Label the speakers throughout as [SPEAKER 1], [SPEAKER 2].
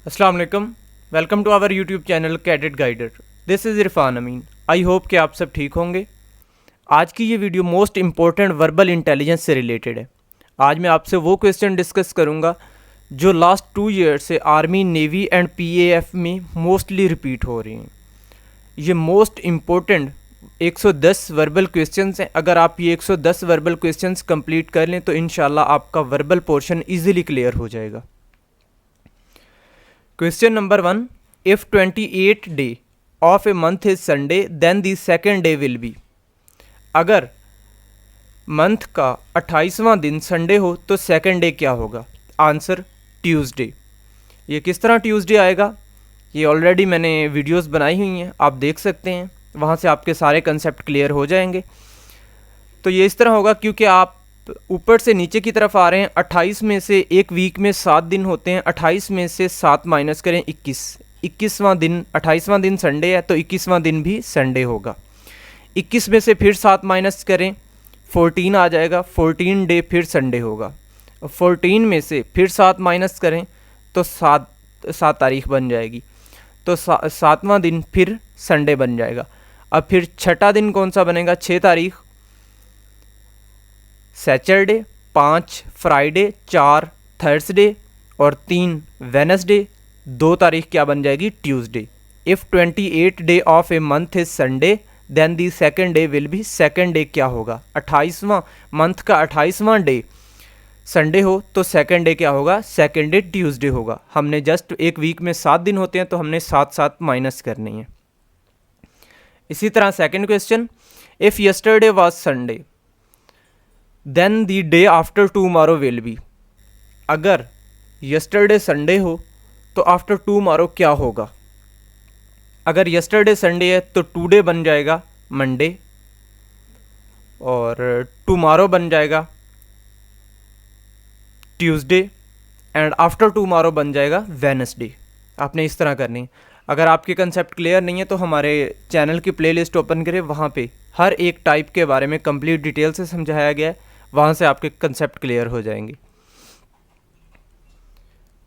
[SPEAKER 1] अस्सलाम वालेकुम। Welcome to our YouTube channel cadet guider. This is Irfan Amin. I hope कि आप सब ठीक होंगे। आज की ये video most important verbal intelligence से रिलेटेड है। आज मैं आपसे वो क्वेश्चन डिस्कस करूँगा जो लास्ट 2 ईयर से आर्मी, नेवी एंड पीएएफ में मोस्टली रिपीट हो रही हैं। ये मोस्ट इम्पोर्टेंट 110 वर्बल क्वेश्चंस हैं। अगर आप ये 110 वर्बल क्वेश्चंस कंप्लीट कर लें तो इंशाल्लाह आपका वर्बल पोर्शन ईजिली क्लियर हो जाएगा। Question number 1, if 28 day of a month is Sunday then the second day will be. अगर मंथ का 28वां दिन संडे हो तो सेकेंड डे क्या होगा? Answer Tuesday. ये किस तरह ट्यूसडे आएगा? ये ऑलरेडी मैंने वीडियोस बनाई हुई हैं, आप देख सकते हैं, वहाँ से आपके सारे कंसेप्ट क्लियर हो जाएंगे। तो ये इस तरह होगा, क्योंकि आप ऊपर से नीचे की तरफ आ रहे हैं। 28 में से एक वीक में 7 दिन होते हैं, 28 में से 7 माइनस करें 21वां दिन, 28वां दिन संडे है तो 21वां दिन भी संडे होगा। 21 में से फिर 7 माइनस करें 14 आ जाएगा, 14 डे फिर संडे होगा। 14 में से फिर 7 माइनस करें तो 7 तारीख बन जाएगी, तो 7वां दिन फिर संडे बन जाएगा। अब फिर छठा दिन कौन सा बनेगा? 6 तारीख सैटरडे, 5 फ्राइडे, 4 थर्सडे और 3 वेनसडे। 2 तारीख क्या बन जाएगी? Tuesday. If 28 day of a month is Sunday then the second day will be. Second day क्या होगा? 28वां मंथ का 28वां डे संडे हो तो सेकेंड डे क्या होगा? सेकेंड डे ट्यूसडे होगा। हमने जस्ट एक वीक में 7 दिन होते हैं तो हमने 7 माइनस करनी है। इसी तरह second question, if yesterday was Sunday then the day after tomorrow will be. अगर यस्टरडे संडे हो तो आफ्टर टूमारो क्या होगा? अगर यस्टरडे संडे है तो टुडे बन जाएगा मंडे और टुमारो बन जाएगा ट्यूसडे एंड आफ्टर टुमारो बन जाएगा वेनसडे। आपने इस तरह करनी है। अगर आपके कंसेप्ट क्लियर नहीं है तो हमारे चैनल की प्लेलिस्ट ओपन करें, वहाँ पे हर एक टाइप के बारे में कंप्लीट डिटेल से समझाया गया है, वहाँ से आपके कंसेप्ट क्लियर हो जाएंगे।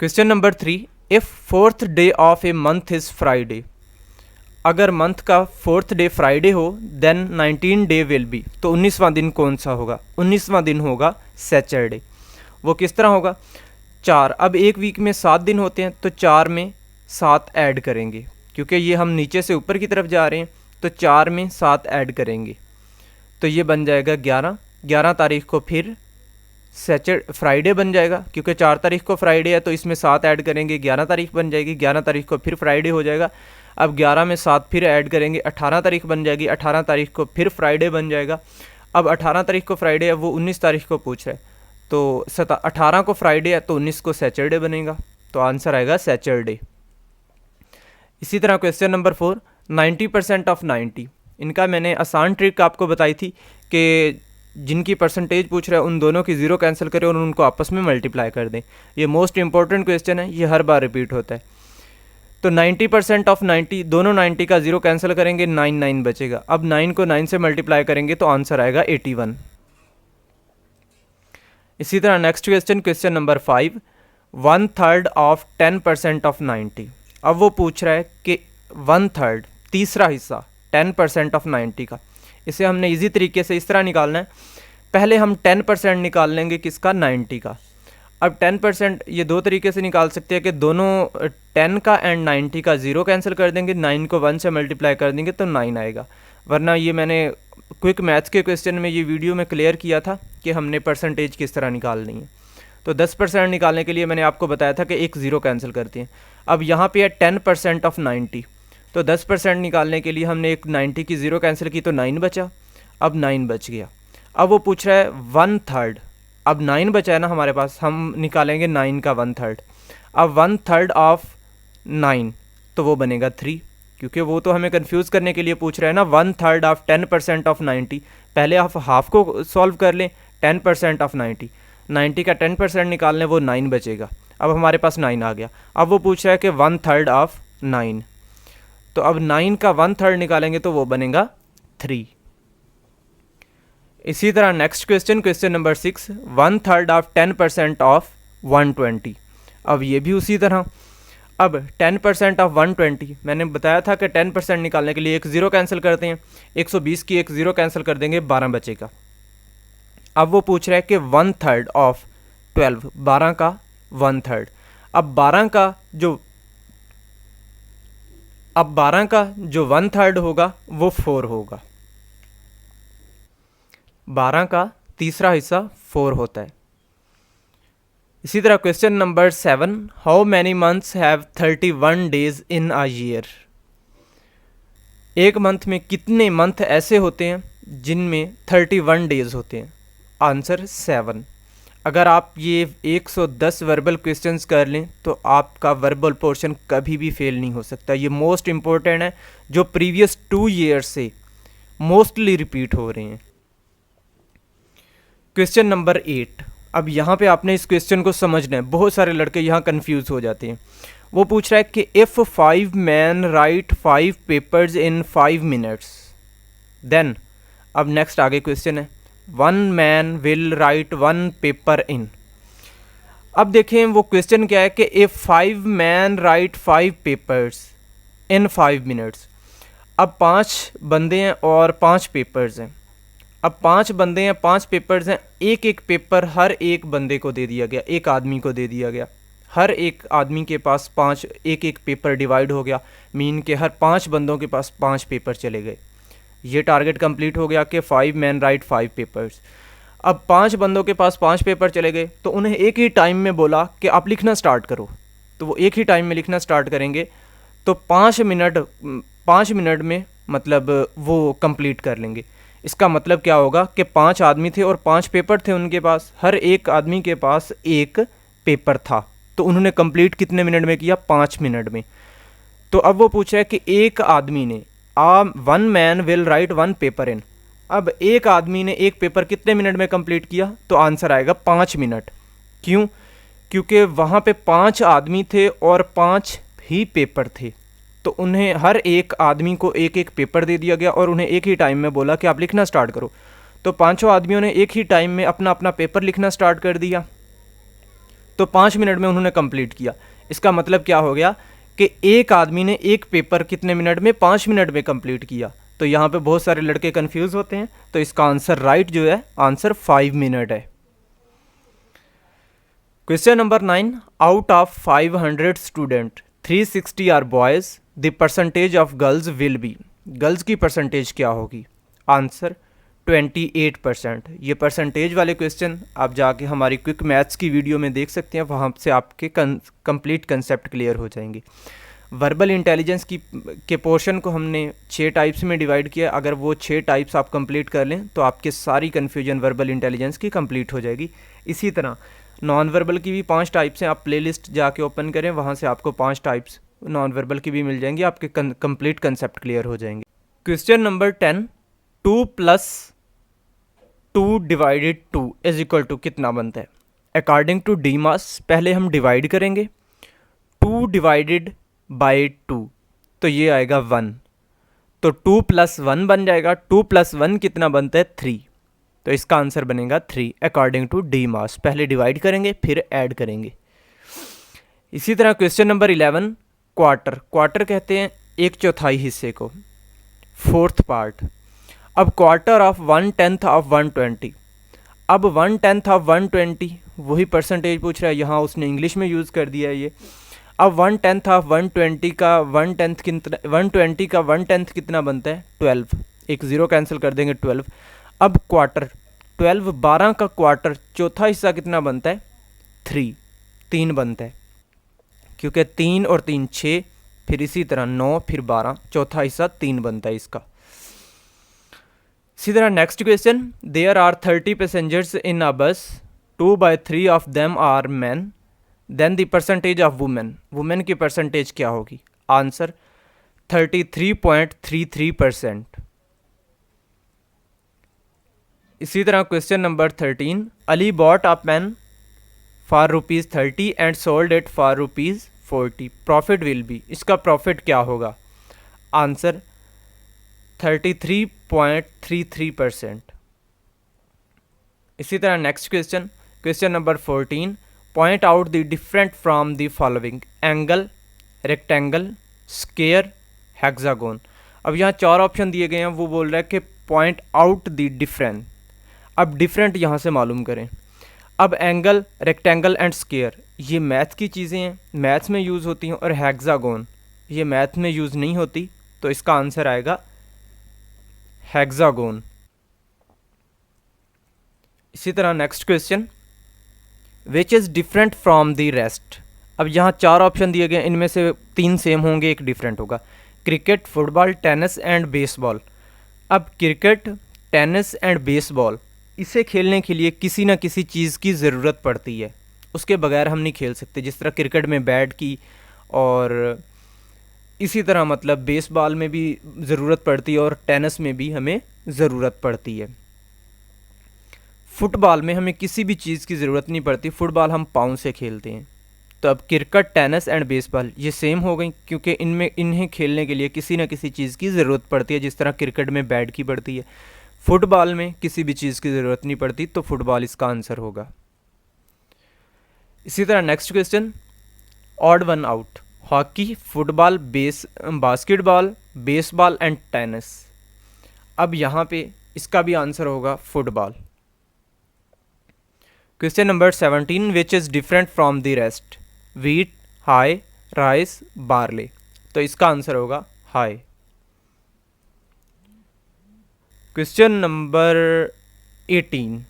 [SPEAKER 1] Question number 3, if 4th day of a month is Friday. अगर मंथ का 4th डे फ्राइडे हो देन 19 डे विल बी। तो 19वां दिन कौन सा होगा? 19वां दिन होगा सैटरडे। वो किस तरह होगा? 4, अब एक वीक में 7 दिन होते हैं तो 4 में 7 ऐड करेंगे, क्योंकि ये हम नीचे से ऊपर की तरफ जा रहे हैं तो 4 में 7 ऐड करेंगे तो ये बन जाएगा 11। 11 तारीख को फिर फ्राइडे बन जाएगा, क्योंकि 4 तारीख को फ्राइडे है तो इसमें 7 ऐड करेंगे, 11 तारीख बन जाएगी। 11 तारीख को फिर फ्राइडे हो जाएगा। अब 11 में 7 फिर ऐड करेंगे, 18 तारीख बन जाएगी। 18 तारीख को फिर फ्राइडे बन जाएगा। अब 18 तारीख को फ्राइडे है, वो 19 तारीख को पूछ रहा है तो 18 को फ्राइडे है तो 19 को सैटरडे बनेगा, तो आंसर आएगा सैटरडे। इसी तरह क्वेश्चन नंबर 4, 90% ऑफ 90। इनका मैंने आसान ट्रिक आपको बताई थी कि जिनकी परसेंटेज पूछ रहा है उन दोनों की ज़ीरो कैंसिल करें और उनको आपस में मल्टीप्लाई कर दें। ये मोस्ट इंपॉर्टेंट क्वेश्चन है, ये हर बार रिपीट होता है। तो 90% ऑफ 90, दोनों 90 का ज़ीरो कैंसिल करेंगे, 9 बचेगा। अब 9 को 9 से मल्टीप्लाई करेंगे तो आंसर आएगा 81। इसी तरह next question, question number 5, 1/3 of 10% of 90। अब वो पूछ रहा है कि 1/3, तीसरा हिस्सा 10% ऑफ 90 का। इसे हमने इजी तरीके से इस तरह निकालना है। पहले हम 10% निकाल लेंगे किसका? 90 का। अब 10% ये दो तरीके से निकाल सकते हैं कि दोनों 10 का एंड 90 का ज़ीरो कैंसिल कर देंगे, 9 को 1 से मल्टीप्लाई कर देंगे तो 9 आएगा। वरना ये मैंने क्विक मैथ्स के क्वेश्चन में ये वीडियो में क्लियर किया था कि हमने परसेंटेज किस तरह निकालनी है। तो 10% निकालने के लिए मैंने आपको बताया था कि एक ज़ीरो कैंसिल करते हैं। अब यहाँ पे है 10% ऑफ 90, तो 10% निकालने के लिए हमने एक 90 की ज़ीरो कैंसिल की तो 9 बचा। अब 9 बच गया। अब वो पूछ रहा है 1/3। अब 9 बचा है ना हमारे पास, हम निकालेंगे 9 का 1/3। अब 1/3 ऑफ 9 तो वो बनेगा 3, क्योंकि वो तो हमें कंफ्यूज करने के लिए पूछ रहा है ना। 1/3 ऑफ 10% ऑफ 90, पहले आप हाफ को सॉल्व कर लें। 10% ऑफ 90, 90 का 10% निकालने, वो 9 बचेगा। अब हमारे पास 9 आ गया। अब वो पूछ रहा है कि 1/3 ऑफ 9, तो अब 9 का 1/3 निकालेंगे तो वो बनेगा 3। इसी तरह next question, question number 6, 1/3 of 10% of 120। अब ये भी उसी तरह, अब 10% ऑफ 120, मैंने बताया था कि 10% निकालने के लिए एक ज़ीरो कैंसिल करते हैं, 120 की एक ज़ीरो कैंसिल कर देंगे, 12 बचेगा। अब वो पूछ रहा है कि 1/3 ऑफ 12, 12 का 1/3। अब 12 का जो 1/3 होगा वो 4 होगा। 12 का तीसरा हिस्सा 4 होता है। इसी तरह question number 7, how many months have 31 days in a year. एक मंथ में कितने मंथ ऐसे होते हैं जिनमें 31 डेज होते हैं? आंसर 7। अगर आप ये 110 वर्बल क्वेश्चंस कर लें तो आपका वर्बल पोर्शन कभी भी फेल नहीं हो सकता। ये मोस्ट इम्पोर्टेंट है, जो प्रीवियस 2 ईयर से मोस्टली रिपीट हो रहे हैं। क्वेश्चन नंबर 8, अब यहाँ पे आपने इस क्वेश्चन को समझना है, बहुत सारे लड़के यहाँ कंफ्यूज हो जाते हैं। वो पूछ रहा है कि if 5 man write 5 papers in 5 minutes then, अब नेक्स्ट आगे क्वेश्चन है 1 man will write 1 paper in. अब देखें वो क्वेश्चन क्या है कि if 5 man write 5 papers in 5 minutes. अब 5 बंदे हैं और 5 पेपर्स हैं। अब 5 बंदे हैं, 5 पेपर्स हैं, एक एक पेपर हर एक बंदे को दे दिया गया, एक आदमी को दे दिया गया। हर एक आदमी के पास 5 एक एक पेपर डिवाइड हो गया, मीन के हर 5 बंदों के पास 5 पेपर चले गए। ये टारगेट कंप्लीट हो गया कि 5 मैन राइट 5 पेपर्स। अब 5 बंदों के पास 5 पेपर चले गए तो उन्हें एक ही टाइम में बोला कि आप लिखना स्टार्ट करो, तो वो एक ही टाइम में लिखना स्टार्ट करेंगे। तो 5 मिनट में मतलब वो कंप्लीट कर लेंगे। इसका मतलब क्या होगा कि 5 आदमी थे और 5 पेपर थे उनके पास, हर एक आदमी के पास एक पेपर था, तो उन्होंने कंप्लीट कितने मिनट में किया? 5 मिनट में। तो अब वो पूछ रहा है कि एक आदमी ने 1 man will write 1 paper in. अब एक आदमी ने एक पेपर कितने मिनट में कंप्लीट किया? तो आंसर आएगा 5 मिनट। क्यों? क्योंकि वहाँ पे 5 आदमी थे और 5 ही पेपर थे, तो उन्हें हर एक आदमी को एक एक पेपर दे दिया गया और उन्हें एक ही टाइम में बोला कि आप लिखना स्टार्ट करो। तो 5 आदमियों ने एक ही टाइम में अपना अपना पेपर लिखना स्टार्ट कर दिया, तो 5 मिनट में उन्होंने कंप्लीट किया। इसका मतलब क्या हो गया कि एक आदमी ने एक पेपर कितने मिनट में? 5 मिनट में कंप्लीट किया। तो यहाँ पे बहुत सारे लड़के कंफ्यूज होते हैं, तो इसका आंसर राइट जो है आंसर 5 मिनट है। Question number 9, out of 500 student 360 are boys, the percentage of girls will be. Girls की परसेंटेज क्या होगी? आंसर 28%। ये परसेंटेज वाले क्वेश्चन आप जाके हमारी क्विक मैथ्स की वीडियो में देख सकते हैं, वहाँ से आपके कंप्लीट कंसेप्ट क्लियर हो जाएंगे। वर्बल इंटेलिजेंस के पोर्शन को हमने 6 टाइप्स में डिवाइड किया। अगर वो 6 टाइप्स आप कंप्लीट कर लें तो आपके सारी कन्फ्यूजन वर्बल इंटेलिजेंस की कंप्लीट हो जाएगी। इसी तरह नॉन वर्बल की भी 5 टाइप्स हैं, आप प्लेलिस्ट जाके ओपन करें, वहाँ से आपको 5 टाइप्स नॉन वर्बल की भी मिल जाएंगी, आपके कंप्लीट कंसेप्ट क्लियर हो जाएंगे। Question number 10, 2 + 2 divided 2 is equal to कितना बनता है? अकॉर्डिंग टू डीमास पहले हम डिवाइड करेंगे, 2 डिवाइडेड बाई 2 तो ये आएगा 1, तो 2 + 1 बन जाएगा। 2 + 1 कितना बनता है? 3, तो इसका आंसर बनेगा 3 अकॉर्डिंग टू डीमास। पहले डिवाइड करेंगे फिर ऐड करेंगे। इसी तरह क्वेश्चन नंबर 11, क्वार्टर कहते हैं 1/4 हिस्से को, 4th पार्ट। अब क्वार्टर ऑफ 1/10 ऑफ 120। अब 1/10 ऑफ 120 वही परसेंटेज पूछ रहा है, यहाँ उसने इंग्लिश में यूज़ कर दिया है ये। अब 1/10 ऑफ 120 का 1/10 कितना? 120 का 1/10 कितना बनता है? 12, एक ज़ीरो कैंसिल कर देंगे 12। अब क्वार्टर 12, 12 का क्वार्टर चौथा हिस्सा कितना बनता है? 3 बनता है, क्योंकि 3 और 3 6, फिर इसी तरह 9, फिर 12, चौथा हिस्सा 3 बनता है इसका। इसी तरह next question, there are 30 passengers in a bus, 2/3 of them are man, then the percentage of women की परसेंटेज क्या होगी? आंसर 33.33%। इसी तरह question number 13, Ali bought a pen for ₹30 and sold it for ₹40, profit will be. इसका profit क्या होगा? Answer 33.33%। इसी तरह next question number 14, point out the different from the following angle rectangle, square, hexagon. अब यहाँ 4 ऑप्शन दिए गए हैं, वो बोल रहा है कि पॉइंट आउट द डिफरेंट। अब डिफरेंट यहाँ से मालूम करें। अब एंगल, रेक्टेंगल एंड स्क्वायर ये मैथ की चीज़ें हैं, मैथ्स में यूज़ होती हैं, और हेक्सागोन ये मैथ में यूज़ नहीं होती, तो इसका आंसर आएगा हेक्सागोन। इसी तरह next question, which is different from the rest. अब यहाँ 4 ऑप्शन दिए गए, इनमें से 3 सेम होंगे, एक डिफरेंट होगा। Cricket, football, tennis and baseball. अब क्रिकेट, टेनिस एंड बेसबॉल इसे खेलने के लिए किसी न किसी चीज़ की ज़रूरत पड़ती है, उसके बगैर हम नहीं खेल सकते। जिस तरह क्रिकेट में बैट की, और इसी तरह मतलब बेसबॉल में भी ज़रूरत पड़ती है, और टेनिस में भी हमें ज़रूरत पड़ती है। फुटबॉल में हमें किसी भी चीज़ की ज़रूरत नहीं पड़ती, फुटबॉल हम पाँव से खेलते हैं। तो अब क्रिकेट, टेनिस एंड बेसबॉल ये सेम हो गई, क्योंकि इन्हें खेलने के लिए किसी न किसी चीज़ की ज़रूरत पड़ती है। जिस तरह क्रिकेट में बैट की पड़ती है, फुटबॉल में किसी भी चीज़ की ज़रूरत नहीं पड़ती, तो फुटबॉल इसका आंसर होगा। इसी तरह next question, odd one out. Hockey, football, basketball, baseball and tennis. अब यहाँ पे इसका भी आंसर होगा football. Question number 17, which is different from the rest. Wheat, high, rice, barley. तो इसका आंसर होगा high. Question number 18,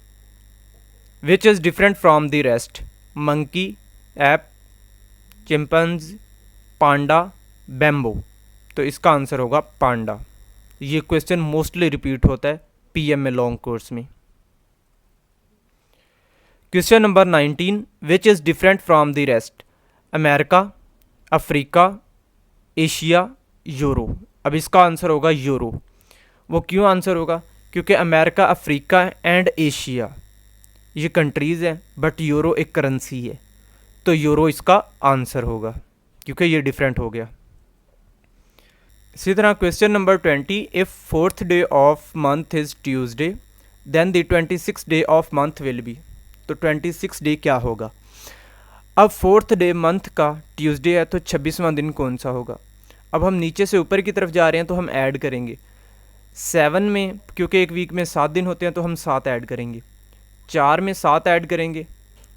[SPEAKER 1] which is different from the rest. Monkey, app, chimpanzee, Panda, bamboo. तो इसका आंसर होगा पांडा। ये क्वेश्चन मोस्टली रिपीट होता है PM में लॉन्ग कोर्स में। Question number 19, which is different from the rest. America, Africa, Asia, euro. अब इसका आंसर होगा यूरो। वो क्यों आंसर होगा? क्योंकि अमेरिका, अफ्रीका एंड एशिया ये कंट्रीज़ हैं, बट यूरो एक करेंसी है, तो यूरो इसका आंसर होगा, क्योंकि ये डिफरेंट हो गया। इसी तरह question number 20, if 4th day of month is Tuesday then the 26th day of month will be. तो 26 डे क्या होगा? अब 4th डे मंथ का ट्यूसडे है, तो 26वां दिन कौन सा होगा? अब हम नीचे से ऊपर की तरफ जा रहे हैं, तो हम ऐड करेंगे 7 में, क्योंकि एक वीक में 7 दिन होते हैं, तो हम 7 ऐड करेंगे। 4 में 7 ऐड करेंगे,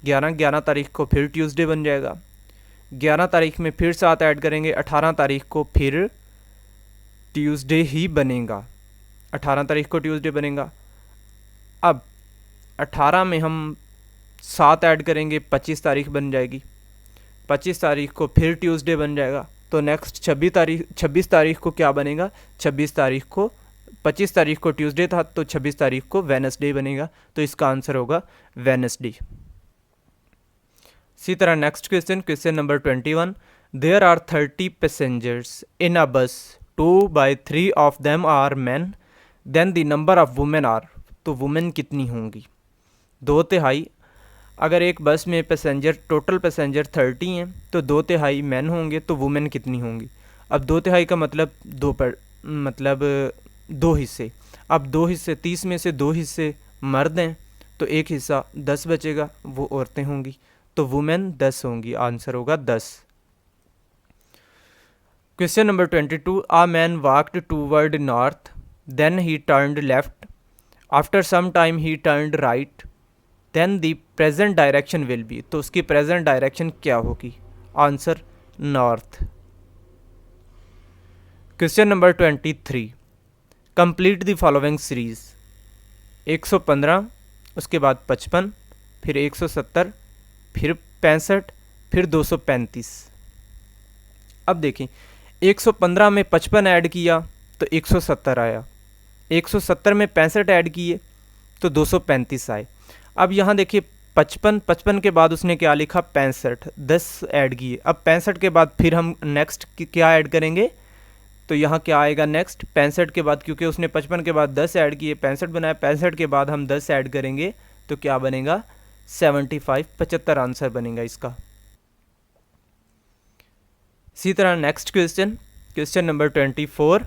[SPEAKER 1] 11 तारीख को फिर ट्यूसडे बन जाएगा। 11 तारीख में फिर 7 ऐड करेंगे, 18 तारीख को फिर ट्यूसडे ही बनेगा। 18 तारीख को ट्यूसडे बनेगा। अब 18 में हम 7 ऐड करेंगे, 25 तारीख बन जाएगी। 25 तारीख को फिर ट्यूसडे बन जाएगा। तो नेक्स्ट 26 तारीख को क्या बनेगा? 25 तारीख को ट्यूसडे था, तो 26 तारीख को वेडनेसडे बनेगा। तो इसका आंसर होगा वेडनेसडे। इसी तरह next question, question number 21, there are 30 passengers in a bus, 2/3 of them are man, then the number of women are. तो वुमेन कितनी होंगी? 2/3। अगर एक बस में टोटल पैसेंजर 30 हैं, तो 2/3 मैन होंगे, तो वुमेन कितनी होंगी? अब 2/3 का मतलब दो हिस्से। अब 2 हिस्से, 30 में से 2 हिस्से मर्द हैं, तो एक हिस्सा 10 बचेगा, वो औरतें होंगी, तो वुमेन 10 होंगी। आंसर होगा 10। Question number 22, a man walked toward north, then he turned left, after some time he turned right, then the present direction will be. तो उसकी प्रेजेंट डायरेक्शन क्या होगी? Answer north. Question number 23, complete the following series. 115, उसके बाद 55, फिर 170, फिर 65, फिर 235। अब देखें, 115 में 55 ऐड किया तो 170 आया, 170 में 65 ऐड किए तो 235 आए। अब यहाँ देखिए 55 के बाद उसने क्या लिखा? 65, 10 ऐड किए। अब 65 के बाद फिर हम नेक्स्ट क्या ऐड करेंगे? तो यहाँ क्या आएगा नेक्स्ट? 65 के बाद, क्योंकि उसने 55 के बाद 10 ऐड किए, 65 बनाया, 65 के बाद हम 10 ऐड करेंगे तो क्या बनेगा? 75, 75 आंसर बनेगा इसका। इसी तरह नेक्स्ट क्वेश्चन, क्वेश्चन नंबर 24,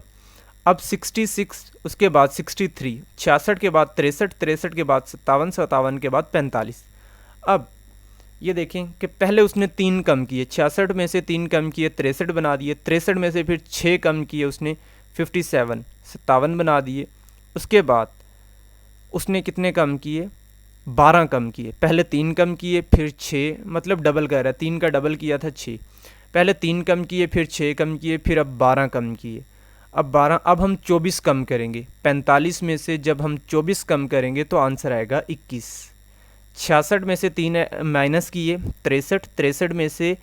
[SPEAKER 1] अब 66, उसके बाद 63, 66 के बाद 63, 63 के बाद 57, 57 के बाद 45। अब ये देखें कि पहले उसने 3 कम किए, 66 में से 3 कम किए 63 बना दिए, 63 में से फिर 6 कम किए उसने 57 बना दिए। उसके बाद उसने कितने कम किए, 12 कम किए। पहले 3 कम किए फिर 6, मतलब डबल कर रहा है, 3 का डबल किया था 6। पहले 3 कम किए फिर 6 कम किए फिर अब 12 कम किए। अब हम 24 कम करेंगे। 45 में से जब हम 24 कम करेंगे तो आंसर आएगा 21। 66 में से 3 माइनस किए 63 में से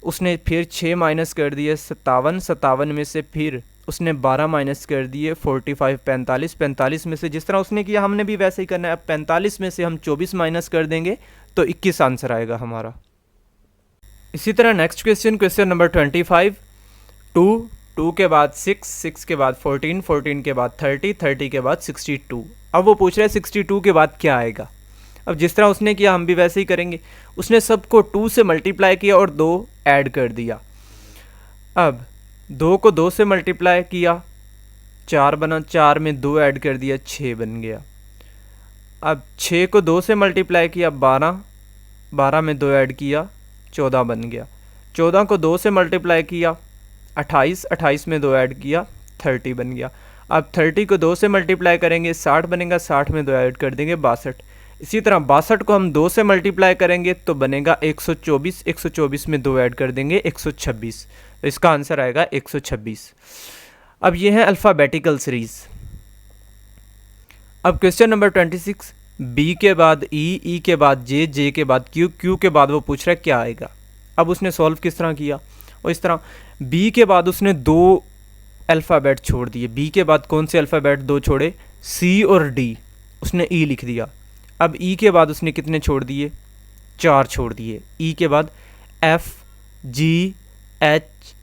[SPEAKER 1] उसने फिर 6 माइनस कर दिए 57 में से फिर उसने 12 माइनस कर दिए 45 45 में से जिस तरह उसने किया हमने भी वैसे ही करना है। अब 45 में से हम 24 माइनस कर देंगे तो 21 आंसर आएगा हमारा। इसी तरह नेक्स्ट क्वेश्चन नंबर 25। 2 के बाद 6 के बाद 14 के बाद 30 के बाद 62। अब वो पूछ रहा है 62 के बाद क्या आएगा। अब जिस तरह उसने किया हम भी वैसे ही करेंगे। उसने सबको 2 से मल्टीप्लाई किया और 2 ऐड कर दिया। अब 2 को 2 से मल्टीप्लाई किया 4 बना, 4 में 2 ऐड कर दिया 6 बन गया। अब 6 को 2 से मल्टीप्लाई किया 12 में 2 ऐड किया 14 बन गया। 14 को 2 से मल्टीप्लाई किया 28 में 2 ऐड किया 30 बन गया। अब 30 को 2 से मल्टीप्लाई करेंगे 60 बनेगा, 60 में 2 ऐड कर देंगे 62। इसी तरह 62 को हम 2 से मल्टीप्लाई करेंगे तो बनेगा 124, 124 में 2 ऐड कर देंगे 126। तो इसका आंसर आएगा 126। अब ये है अल्फ़ाबेटिकल सीरीज़। अब क्वेश्चन नंबर 26। बी के बाद ई के बाद जे के बाद क्यू के बाद वो पूछ रहा है क्या आएगा। अब उसने सॉल्व किस तरह किया, और इस तरह बी के बाद उसने 2 अल्फ़ाबेट छोड़ दिए। बी के बाद कौन से अल्फ़ाबेट 2 छोड़े, सी और डी, उसने ई लिख दिया। अब ई के बाद उसने कितने छोड़ दिए, 4 छोड़ दिए। ई के बाद एफ, जी, एच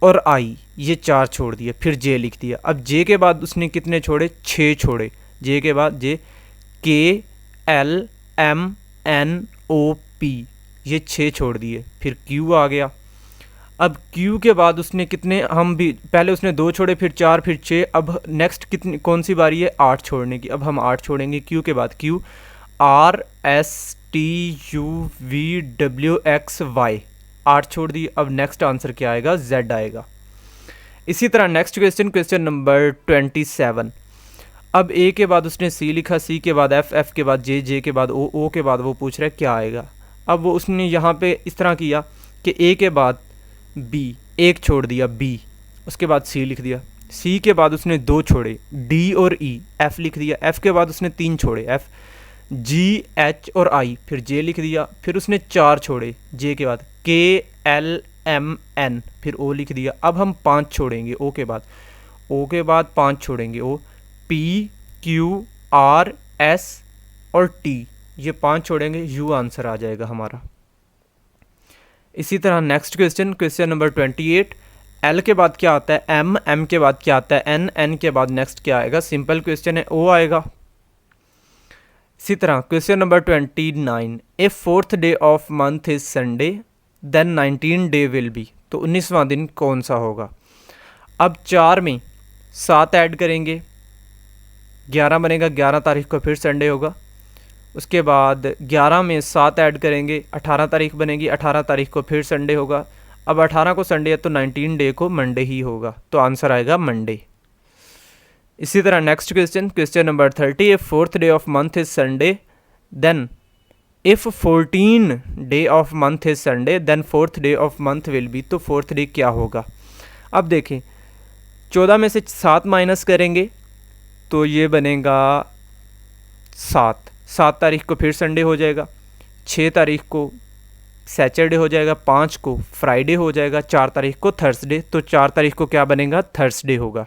[SPEAKER 1] और आई, ये 4 छोड़ दिए। फिर जे लिख दिया। अब जे के बाद उसने कितने छोड़े, 6 छोड़े। जे के बाद जे, के, एल, एम, एन, ओ, पी, ये 6 छोड़ दिए। फिर क्यू आ गया। अब क्यू के बाद उसने कितने, हम भी पहले उसने 2 छोड़े फिर 4 फिर 6। अब नेक्स्ट कितनी कौन सी बारी है, 8 छोड़ने की। अब हम 8 छोड़ेंगे क्यू के बाद। Q, R, S, T, U, V, W, X, Y, 8 छोड़ दी। अब नेक्स्ट आंसर क्या आएगा, जेड आएगा। इसी तरह नेक्स्ट क्वेश्चन नंबर 27। अब ए के बाद उसने सी लिखा, सी के बाद एफ, एफ के बाद जे, जे के बाद ओ के बाद वो पूछ रहा है क्या आएगा। अब वो उसने यहाँ पे इस तरह किया कि ए के बाद बी, 1 छोड़ दिया बी, उसके बाद सी लिख दिया। सी के बाद उसने 2 छोड़े, डी और ई, एफ लिख दिया। एफ के बाद उसने 3 छोड़े, एफ, जी, एच और आई, फिर जे लिख दिया। फिर उसने 4 छोड़े, जे के बाद के, एल, एम, एन, फिर ओ लिख दिया। अब हम 5 छोड़ेंगे ओ के बाद 5 छोड़ेंगे ओ, पी, क्यू, आर, एस और टी, ये 5 छोड़ेंगे, यू आंसर आ जाएगा हमारा। इसी तरह नेक्स्ट क्वेश्चन नंबर 28। एल के बाद क्या आता है, एम, एम के बाद क्या आता है, एन, एन के बाद नेक्स्ट क्या आएगा, सिंपल क्वेश्चन है, ओ आएगा। इसी तरह question number 29। If 4th day of month is Sunday then 19 day will be, तो 19वां दिन कौन सा होगा। अब 4 में 7 ऐड करेंगे 11 बनेगा, 11 तारीख को फिर संडे होगा। उसके बाद 11 में 7 ऐड करेंगे 18 तारीख बनेगी, 18 तारीख को फिर संडे होगा। अब 18 को संडे है तो 19 डे को मंडे ही होगा, तो आंसर आएगा मंडे। इसी तरह next question number 30। If 4th day of month is Sunday then if 14 day of month is Sunday then 4th day of month will be, तो 4th डे क्या होगा। अब देखें 14 में से 7 माइनस करेंगे तो ये बनेगा 7 तारीख को फिर संडे हो जाएगा, 6 तारीख को सैटरडे हो जाएगा, 5 को फ्राइडे हो जाएगा, 4 तारीख को थर्सडे, तो 4 तारीख को क्या बनेगा, थर्सडे होगा।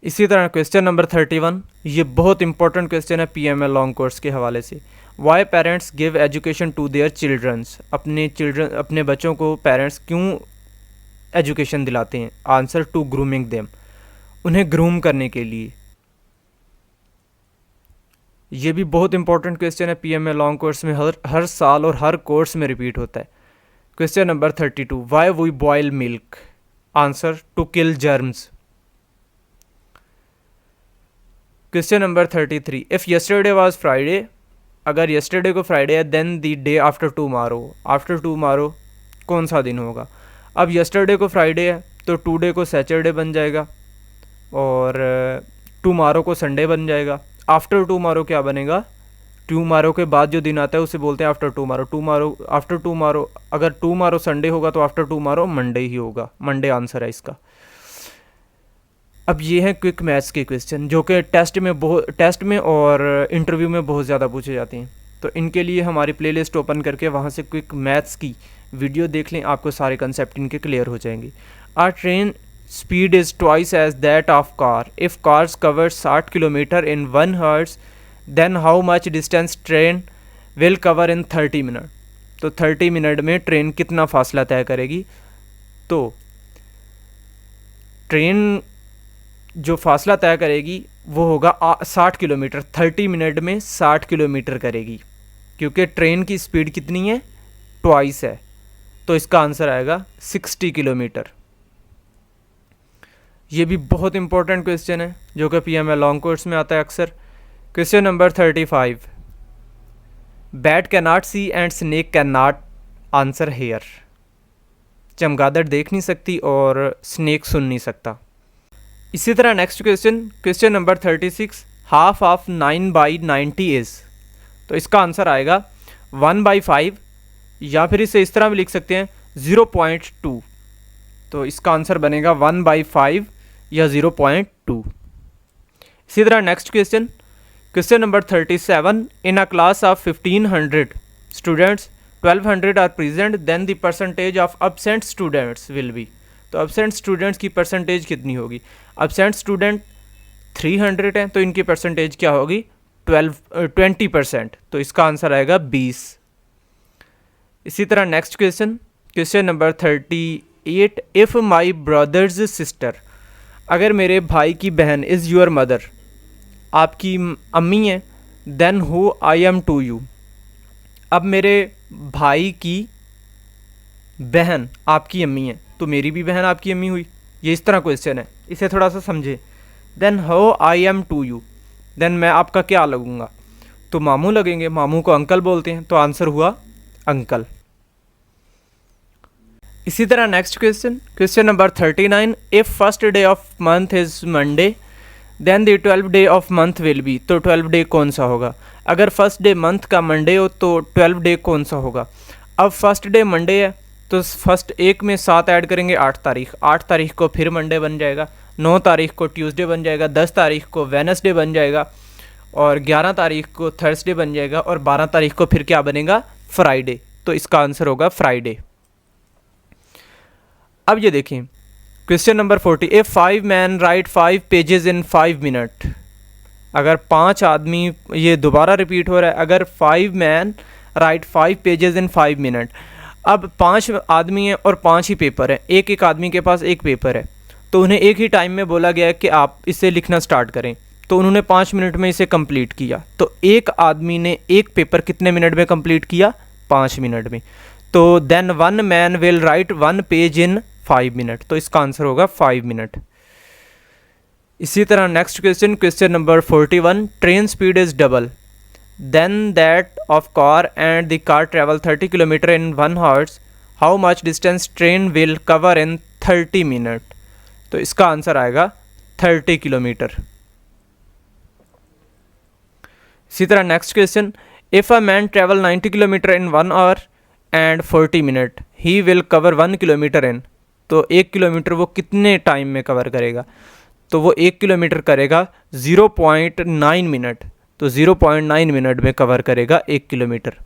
[SPEAKER 1] इसी तरह क्वेश्चन नंबर 31। ये बहुत इंपॉर्टेंट क्वेश्चन है पीएमएल लॉन्ग कोर्स के हवाले से। Why parents give education to their childrens, अपने बच्चों को पेरेंट्स क्यों एजुकेशन दिलाते हैं। आंसर, टू ग्रूमिंग देम, उन्हें ग्रूम करने के लिए। ये भी बहुत इंपॉर्टेंट क्वेश्चन है पीएमएल लॉन्ग कोर्स में, हर साल और हर कोर्स में रिपीट होता है। Question number 32। Why we boil milk. Answer, to kill germs. Question number 33। If yesterday was Friday अगर येस्टरडे को फ्राइडे है then the day after tomorrow कौन सा दिन होगा। अब येस्टरडे को फ्राइडे है तो टुडे को सैटरडे बन जाएगा और टुमारो को संडे बन जाएगा। आफ्टर टुमारो क्या बनेगा, टुमारो के बाद जो दिन आता है उसे बोलते हैं आफ्टर टुमारो। आफ्टर टुमारो अगर टुमारो संडे होगा तो आफ्टर टुमारो मंडे ही होगा, मंडे आंसर है इसका। अब ये हैं क्विक मैथ्स के क्वेश्चन जो कि टेस्ट में और इंटरव्यू में बहुत ज़्यादा पूछे जाते हैं। तो इनके लिए हमारी प्लेलिस्ट ओपन करके वहाँ से क्विक मैथ्स की वीडियो देख लें, आपको सारे कंसेप्ट इनके क्लियर हो जाएंगे। Are train speed is twice as that of car if cars cover 60 kilometre in 1 hours then how much distance train will cover in 30 minute. तो 30 मिनट में ट्रेन कितना फासला तय करेगी। तो ट्रेन जो फासला तय करेगी वो होगा 60 किलोमीटर। 30 मिनट में 60 किलोमीटर करेगी क्योंकि ट्रेन की स्पीड कितनी है, ट्वाइस है। तो इसका आंसर आएगा 60 किलोमीटर। ये भी बहुत इंपॉर्टेंट क्वेश्चन है जो कि पीएमएल लॉन्ग कोर्स में आता है अक्सर। Question number 35, bat can not see and snake can not answer hear. चमगादड़ देख नहीं सकती और स्नेक सुन नहीं सकता। इसी तरह next question number 36, half of 9/90 is. तो इसका आंसर आएगा 1/5 या फिर इसे इस तरह भी लिख सकते हैं 0.2। तो इसका आंसर बनेगा 1/5 या 0.2। इसी तरह next question number 37, in a class of 1500 students 1200 are present then the percentage of absent students will be. तो एब्सेंट स्टूडेंट्स की परसेंटेज कितनी होगी। एब्सेंट स्टूडेंट 300 हैं तो इनकी परसेंटेज क्या होगी 20%। तो इसका आंसर आएगा 20। इसी तरह next question number 38, if my brothers sister, अगर मेरे भाई की बहन इज़ योर मदर, आपकी अम्मी है, then who I am to you. अब मेरे भाई की बहन आपकी अम्मी है तो मेरी भी बहन आपकी अम्मी हुई। ये इस तरह क्वेश्चन है, इसे थोड़ा सा समझे। Then how I am to you, देन मैं आपका क्या लगूंगा, तो मामू लगेंगे, मामू को अंकल बोलते हैं, तो आंसर हुआ अंकल। इसी तरह next question number 39, if first day of month is Monday then the 12th day of month will be. तो 12th डे कौन सा होगा। अगर फर्स्ट डे मंथ का मंडे हो तो 12th डे कौन सा होगा। अब फर्स्ट डे मंडे है तो फर्स्ट एक में 7 ऐड करेंगे 8 तारीख, 8 तारीख को फिर मंडे बन जाएगा, 9 तारीख को ट्यूसडे बन जाएगा, 10 तारीख को वेडनेसडे बन जाएगा और 11 तारीख को थर्सडे बन जाएगा और 12 तारीख को फिर क्या बनेगा फ्राइडे। तो इसका आंसर होगा फ्राइडे। अब ये देखें question number 40, if 5 man write 5 pages in 5 minute. अगर 5 आदमी, ये दोबारा रिपीट हो रहा है, अगर 5 man write 5 pages in 5 minute. अब 5 आदमी हैं और 5 ही पेपर है, एक एक आदमी के पास एक पेपर है, तो उन्हें एक ही टाइम में बोला गया है कि आप इसे लिखना स्टार्ट करें। तो उन्होंने 5 मिनट में इसे कंप्लीट किया। तो एक आदमी ने एक पेपर कितने मिनट में कंप्लीट किया, 5 मिनट में। तो then 1 man will write 1 page in 5 minute. तो इसका आंसर होगा 5 मिनट। इसी तरह next question number 41, train speed is double then that of car and the car travel 30 kilometre in 1 hours, how much distance train will cover in 30 minute. तो इसका answer आएगा 30 kilometre. इसी तरह next question, if a man travel 90 kilometre in 1 hour and 40 minute he will cover 1 kilometre in. तो 1 kilometre वो कितने time में cover करेगा, तो वो 1 किलोमीटर करेगा 0.9 मिनट। तो 0.9 मिनट में कवर करेगा 1 किलोमीटर,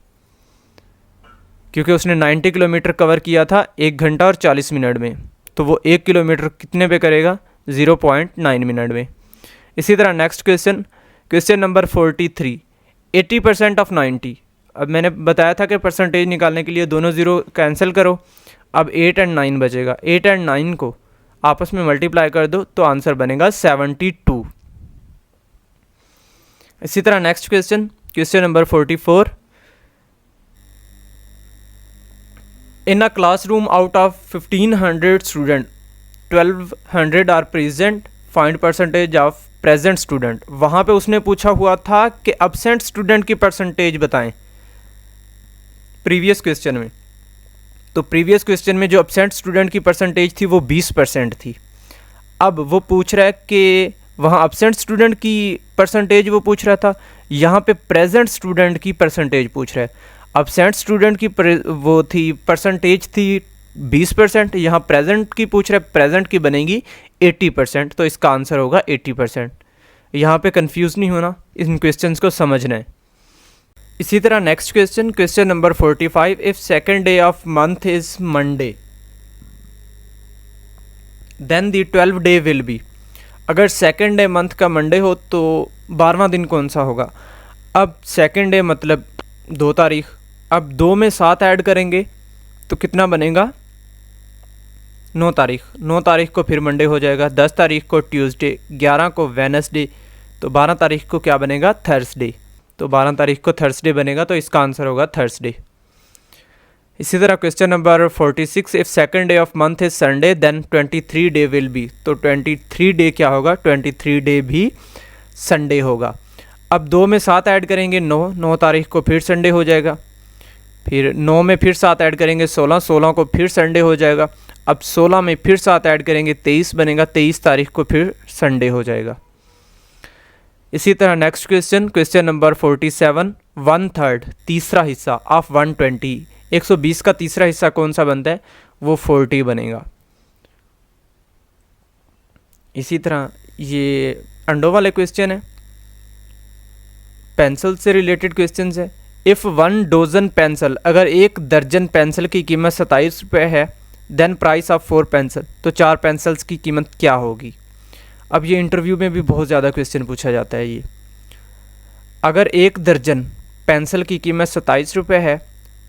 [SPEAKER 1] क्योंकि उसने 90 किलोमीटर कवर किया था 1 घंटा और 40 मिनट में, तो वो 1 किलोमीटर कितने पे करेगा 0.9 मिनट में। इसी तरह नेक्स्ट क्वेश्चन नंबर 43, 80% ऑफ 90। अब मैंने बताया था कि परसेंटेज निकालने के लिए दोनों ज़ीरो कैंसिल करो। अब 8 और 9 बचेगा, 8 और 9 को आपस में मल्टीप्लाई कर दो तो आंसर बनेगा 72। इसी तरह next question number 44, in a classroom out of 1500 student 1200 are present, find percentage of present student, वहाँ पे उसने पूछा हुआ था कि अब्सेंट स्टूडेंट की परसेंटेज बताएं प्रीवियस क्वेश्चन में। तो प्रीवियस क्वेश्चन में जो अब्सेंट स्टूडेंट की परसेंटेज थी वो 20% थी। अब वो पूछ रहा है कि वहाँ अब्सेंट स्टूडेंट की परसेंटेज वो पूछ रहा था, यहाँ पे प्रेजेंट स्टूडेंट की परसेंटेज पूछ रहा है। अब्सेंट स्टूडेंट की वो थी परसेंटेज थी 20%, यहाँ प्रेजेंट की पूछ रहा है, प्रेजेंट की बनेगी 80%, तो इसका आंसर होगा 80%। यहाँ पे कंफ्यूज नहीं होना, इन क्वेश्चंस को समझना है। इसी तरह next question, question number 45, if second day of month is Monday then the 12th day will be. अगर सेकेंड डे मंथ का मंडे हो तो 12वां दिन कौन सा होगा। अब सेकेंड डे मतलब 2 तारीख, अब 2 में 7 ऐड करेंगे तो कितना बनेगा 9 तारीख। 9 तारीख को फिर मंडे हो जाएगा, 10 तारीख को ट्यूसडे, 11 को वेडनेसडे, तो 12 तारीख को क्या बनेगा थर्सडे। तो 12 तारीख को थर्सडे बनेगा, तो इसका आंसर होगा थर्सडे। इसी तरह question number 46, if second day of month is Sunday then 23 day will be. तो 23 डे क्या होगा, 23 डे भी संडे होगा। अब 2 में 7 ऐड करेंगे 9 तारीख को फिर संडे हो जाएगा, फिर 9 में फिर 7 ऐड करेंगे 16 को फिर संडे हो जाएगा। अब 16 में फिर 7 ऐड करेंगे 23 बनेगा, 23 तारीख को फिर संडे हो जाएगा। इसी तरह नेक्स्ट क्वेश्चन, क्वेश्चन नंबर 47, 1/3 तीसरा हिस्सा ऑफ 120, 120 का तीसरा हिस्सा कौन सा बनता है, वो 40 बनेगा। इसी तरह ये अंडों वाले क्वेश्चन है, पेंसिल से रिलेटेड क्वेश्चन है। इफ़ 1 डोजन पेंसिल, अगर 1 दर्जन पेंसिल की कीमत 27 रुपये है देन प्राइस ऑफ 4 पेंसिल, तो 4 पेंसिल्स की कीमत क्या होगी। अब ये इंटरव्यू में भी बहुत ज़्यादा क्वेश्चन पूछा जाता है। ये अगर 1 दर्जन पेंसिल की कीमत 27 रुपये है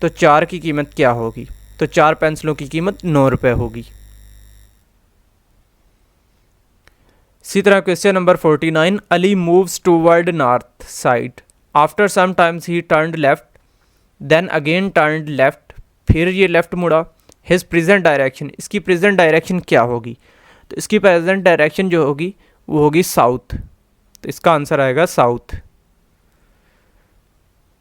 [SPEAKER 1] तो 4 की कीमत क्या होगी, तो 4 पेंसिलों की कीमत 9 रुपये होगी। इसी तरह question number 49, Ali moves toward north side, after some times he turned left then again turned left, फिर ये लेफ्ट मुड़ा, हिज प्रेजेंट डायरेक्शन, इसकी प्रेजेंट डायरेक्शन क्या होगी। तो इसकी प्रेजेंट डायरेक्शन जो होगी वो होगी साउथ, तो इसका आंसर आएगा साउथ।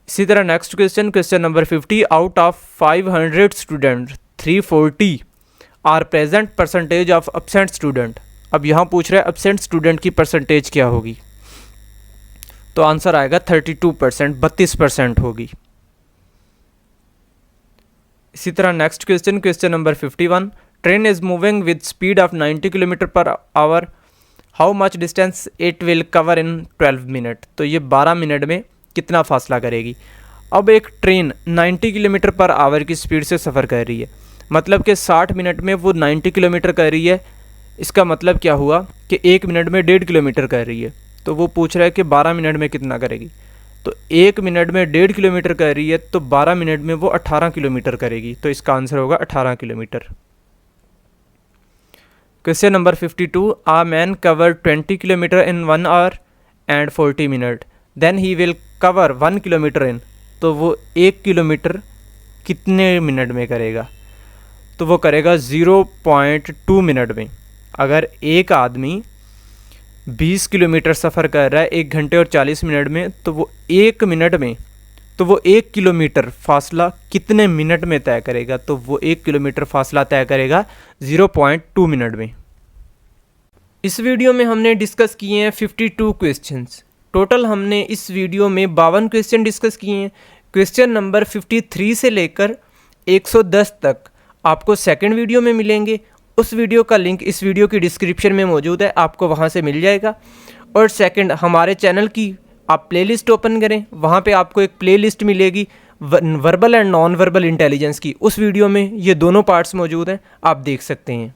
[SPEAKER 1] इसी तरह next question, question number 50, out of 500 student 340 are present percentage of absent student. अब यहाँ पूछ रहे हैं एब्सेंट स्टूडेंट की परसेंटेज क्या होगी, तो आंसर आएगा 32%, 32% होगी। इसी तरह next question, question number 51, train is moving with speed of 90 kilometre per hour, how much distance it will cover in 12 minute. तो ये 12 मिनट में कितना फासला करेगी। अब एक ट्रेन 90 किलोमीटर पर आवर की स्पीड से सफ़र कर रही है, मतलब कि 60 मिनट में वो 90 किलोमीटर कर रही है। इसका मतलब क्या हुआ कि 1 मिनट में 1.5 किलोमीटर कर रही है। तो वो पूछ रहा है कि 12 मिनट में कितना करेगी। तो 1 मिनट में 1.5 किलोमीटर कर रही है, तो 12 मिनट में वो 18 किलोमीटर करेगी, तो इसका आंसर होगा 18 kilometre. Question number 52, a man cover 20 kilometre in 1 hour and 40 minute then he will cover 1 kilometre in, तो वो 1 किलोमीटर कितने मिनट में करेगा, तो वो करेगा 0.2 मिनट में। अगर एक आदमी 20 किलोमीटर सफ़र कर रहा है 1 घंटे और 40 मिनट में, तो वो 1 मिनट में, तो वो 1 किलोमीटर फासला कितने मिनट में तय करेगा, तो वो 1 किलोमीटर फासला तय करेगा 0.2 मिनट में। इस वीडियो में हमने डिस्कस किए हैं 52 क्वेश्चंस। टोटल हमने इस वीडियो में 52 क्वेश्चन डिस्कस किए हैं। क्वेश्चन नंबर 53 से लेकर 110 तक आपको सेकंड वीडियो में मिलेंगे। उस वीडियो का लिंक इस वीडियो की डिस्क्रिप्शन में मौजूद है, आपको वहां से मिल जाएगा। और सेकंड, हमारे चैनल की आप प्लेलिस्ट ओपन करें, वहां पे आपको एक प्लेलिस्ट मिलेगी verbal and non verbal intelligence की। उस वीडियो में ये दोनों पार्ट्स मौजूद हैं, आप देख सकते हैं।